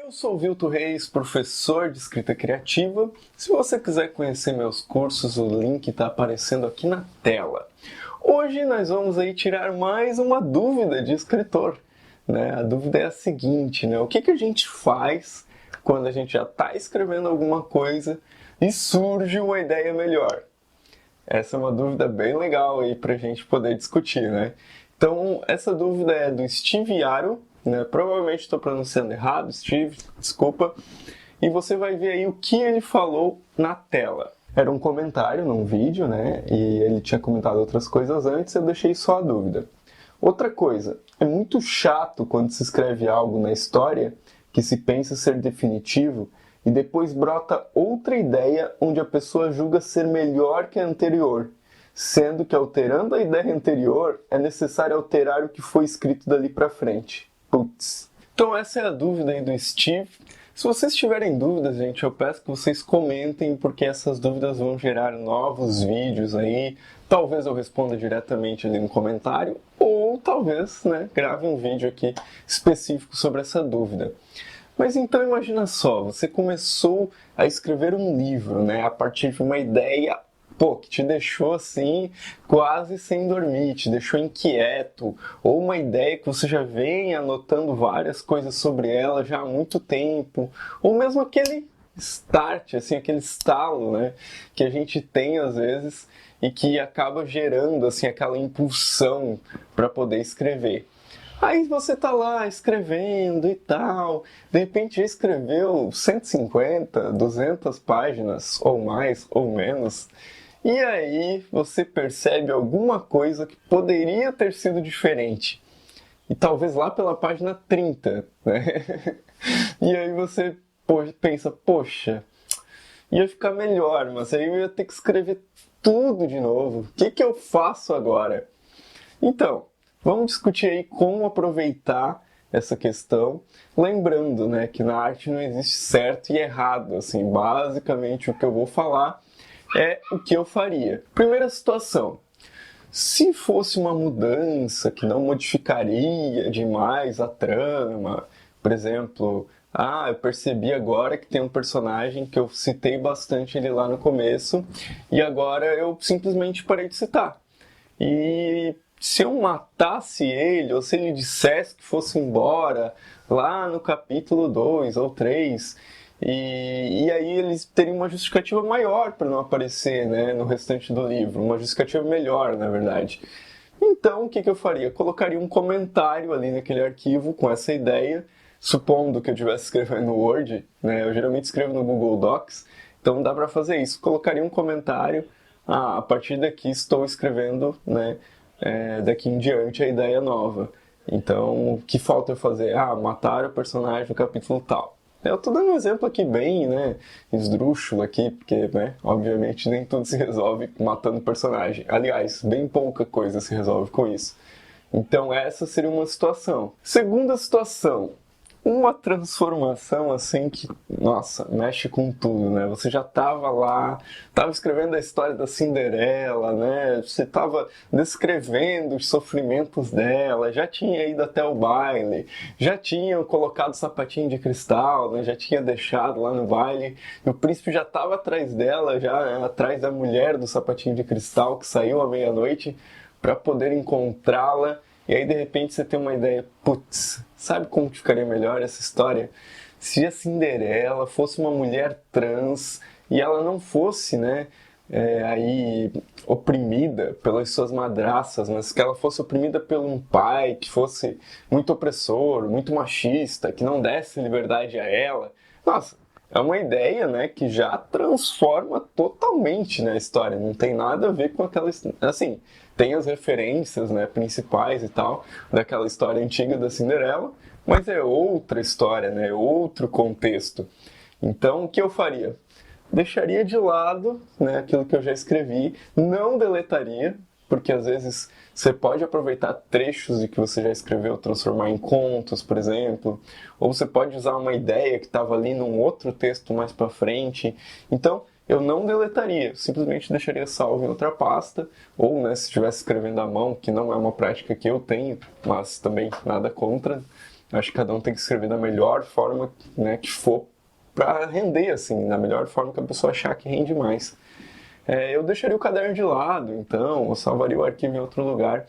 Eu sou o Vilto Reis, professor de escrita criativa. Se você quiser conhecer meus cursos, o link está aparecendo aqui na tela. Hoje nós vamos aí tirar mais uma dúvida de escritor, né? A dúvida é a seguinte, né? O que a gente faz quando a gente já está escrevendo alguma coisa e surge uma ideia melhor? Essa é uma dúvida bem legal aí para a gente poder discutir, né? Então, essa dúvida é do Steve Aro, né? Provavelmente estou pronunciando errado, Steve, desculpa. E você vai ver aí o que ele falou na tela. Era um comentário num vídeo, né? E ele tinha comentado outras coisas antes, eu deixei só a dúvida. Outra coisa, é muito chato quando se escreve algo na história que se pensa ser definitivo e depois brota outra ideia onde a pessoa julga ser melhor que a anterior, sendo que alterando a ideia anterior é necessário alterar o que foi escrito dali pra frente. Putz. Então essa é a dúvida aí do Steve. Se vocês tiverem dúvidas, gente, eu peço que vocês comentem, porque essas dúvidas vão gerar novos vídeos aí. Talvez eu responda diretamente ali no comentário, ou talvez, né, grave um vídeo aqui específico sobre essa dúvida. Mas então imagina só, você começou a escrever um livro, né, a partir de uma ideia, que te deixou assim, quase sem dormir, te deixou inquieto, ou uma ideia que você já vem anotando várias coisas sobre ela já há muito tempo, ou mesmo aquele start, assim, aquele estalo, né, que a gente tem às vezes e que acaba gerando assim aquela impulsão para poder escrever. Aí você tá lá escrevendo e tal, de repente já escreveu 150, 200 páginas, ou mais, ou menos, e aí você percebe alguma coisa que poderia ter sido diferente. E talvez lá pela página 30, né? E aí você pensa, poxa, ia ficar melhor, mas aí eu ia ter que escrever tudo de novo. O que eu faço agora? Então, vamos discutir aí como aproveitar essa questão, lembrando, né, que na arte não existe certo e errado, assim, basicamente o que eu vou falar é o que eu faria. Primeira situação, se fosse uma mudança que não modificaria demais a trama, por exemplo, eu percebi agora que tem um personagem que eu citei bastante ele lá no começo e agora eu simplesmente parei de citar. E se eu matasse ele, ou se ele dissesse que fosse embora lá no capítulo 2 ou 3, e aí eles teriam uma justificativa maior para não aparecer, né, no restante do livro, uma justificativa melhor, na verdade. Então, o que eu faria? Eu colocaria um comentário ali naquele arquivo com essa ideia, supondo que eu estivesse escrevendo no Word, né, eu geralmente escrevo no Google Docs, então dá para fazer isso. Colocaria um comentário, a partir daqui estou escrevendo, né, daqui em diante a ideia nova. Então, o que falta eu fazer? Matar o personagem no capítulo tal. Eu tô dando um exemplo aqui bem, né, esdrúxulo aqui, porque, né, obviamente nem tudo se resolve matando o personagem. Aliás, bem pouca coisa se resolve com isso. Então essa seria uma situação. Segunda situação, uma transformação assim que, nossa, mexe com tudo, né? Você já estava lá, estava escrevendo a história da Cinderela, né? Você estava descrevendo os sofrimentos dela, já tinha ido até o baile, já tinham colocado o sapatinho de cristal, né? Já tinha deixado lá no baile, e o príncipe já estava atrás dela, já atrás da mulher do sapatinho de cristal que saiu à meia-noite para poder encontrá-la. E aí, de repente, você tem uma ideia, putz, sabe como que ficaria melhor essa história? Se a Cinderela fosse uma mulher trans e ela não fosse, né, aí oprimida pelas suas madraças, mas que ela fosse oprimida por um pai que fosse muito opressor, muito machista, que não desse liberdade a ela. Nossa, é uma ideia, né, que já transforma totalmente, né, a história. Não tem nada a ver com aquela... Assim, tem as referências, né, principais e tal, daquela história antiga da Cinderela, mas é outra história, né, outro contexto. Então, o que eu faria? Deixaria de lado, né, aquilo que eu já escrevi, não deletaria, porque às vezes você pode aproveitar trechos de que você já escreveu, transformar em contos, por exemplo, ou você pode usar uma ideia que estava ali num outro texto mais para frente. Então, eu não deletaria, simplesmente deixaria salvo em outra pasta, ou, né, se estivesse escrevendo à mão, que não é uma prática que eu tenho, mas também nada contra, Acho que cada um tem que escrever da melhor forma, né, que for para render, assim, da melhor forma que a pessoa achar que rende mais. Eu deixaria o caderno de lado, então, eu salvaria o arquivo em outro lugar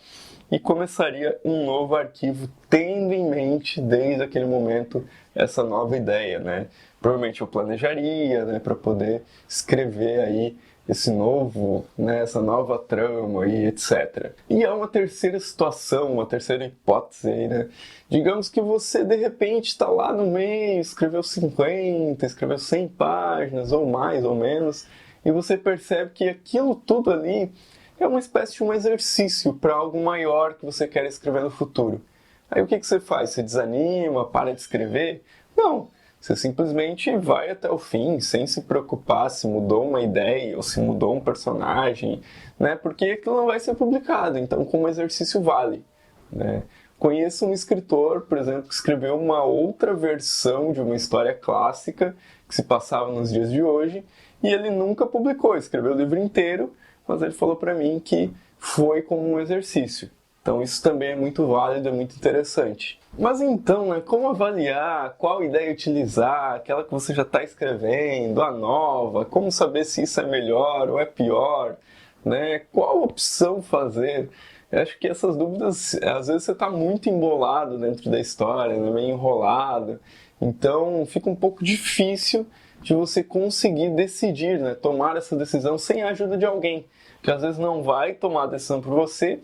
e começaria um novo arquivo tendo em mente, desde aquele momento, essa nova ideia, né? Provavelmente eu planejaria, né, para poder escrever aí esse novo, né, essa nova trama e etc. E há uma terceira situação, uma terceira hipótese aí, né? Digamos que você, de repente, está lá no meio, escreveu 50, escreveu 100 páginas, ou mais ou menos, e você percebe que aquilo tudo ali é uma espécie de um exercício para algo maior que você quer escrever no futuro. Aí o que você faz? Você desanima, para de escrever? Não. Você simplesmente vai até o fim, sem se preocupar se mudou uma ideia ou se mudou um personagem, né? Porque aquilo não vai ser publicado, então como exercício vale, né? Conheço um escritor, por exemplo, que escreveu uma outra versão de uma história clássica que se passava nos dias de hoje e ele nunca publicou, escreveu o livro inteiro, mas ele falou para mim que foi como um exercício. Então isso também é muito válido, é muito interessante. Mas então, né, como avaliar, qual ideia utilizar, aquela que você já está escrevendo, a nova, como saber se isso é melhor ou é pior, né? Qual opção fazer? Eu acho que essas dúvidas, às vezes você está muito embolado dentro da história, né, meio enrolado, então fica um pouco difícil de você conseguir decidir, né, tomar essa decisão sem a ajuda de alguém, que às vezes não vai tomar a decisão por você,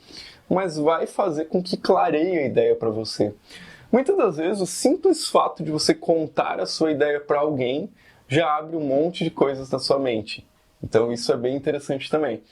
mas vai fazer com que clareie a ideia para você. Muitas das vezes, o simples fato de você contar a sua ideia para alguém já abre um monte de coisas na sua mente. Então isso é bem interessante também.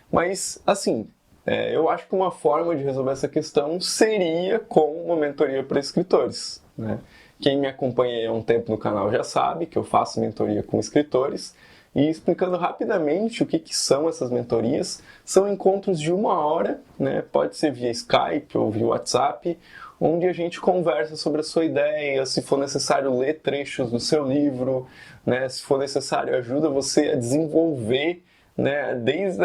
Mas, assim, eu acho que uma forma de resolver essa questão seria com uma mentoria para escritores, né? Quem me acompanha há um tempo no canal já sabe que eu faço mentoria com escritores. E explicando rapidamente o que são essas mentorias, são encontros de 1 hora, né? Pode ser via Skype ou via WhatsApp, onde a gente conversa sobre a sua ideia, se for necessário ler trechos do seu livro, né? Se for necessário ajuda você a desenvolver, né? Desde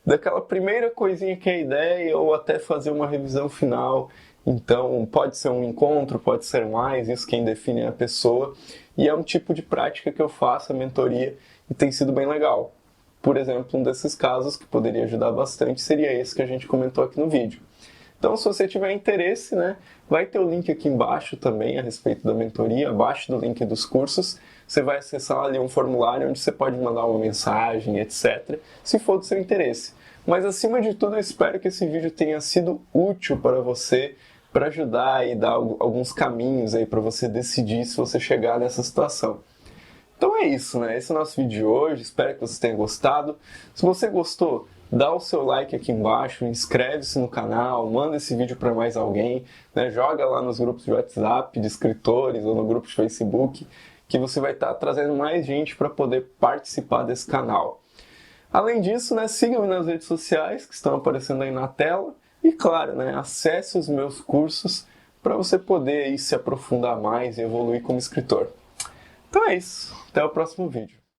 daquela primeira coisinha que é a ideia ou até fazer uma revisão final. Então, pode ser um encontro, pode ser mais, isso quem define é a pessoa. E é um tipo de prática que eu faço, a mentoria, e tem sido bem legal. Por exemplo, um desses casos que poderia ajudar bastante seria esse que a gente comentou aqui no vídeo. Então, se você tiver interesse, né, vai ter o link aqui embaixo também a respeito da mentoria, abaixo do link dos cursos. Você vai acessar ali um formulário onde você pode mandar uma mensagem, etc., se for do seu interesse. Mas, acima de tudo, eu espero que esse vídeo tenha sido útil para você, para ajudar e dar alguns caminhos aí para você decidir se você chegar nessa situação. Então é isso, né? Esse é o nosso vídeo de hoje, espero que você tenha gostado. Se você gostou, dá o seu like aqui embaixo, inscreve-se no canal, manda esse vídeo para mais alguém, né? Joga lá nos grupos de WhatsApp de escritores ou no grupo de Facebook, que você vai estar trazendo mais gente para poder participar desse canal. Além disso, né, siga-me nas redes sociais que estão aparecendo aí na tela. E claro, né, acesse os meus cursos para você poder aí se aprofundar mais e evoluir como escritor. Então é isso, até o próximo vídeo.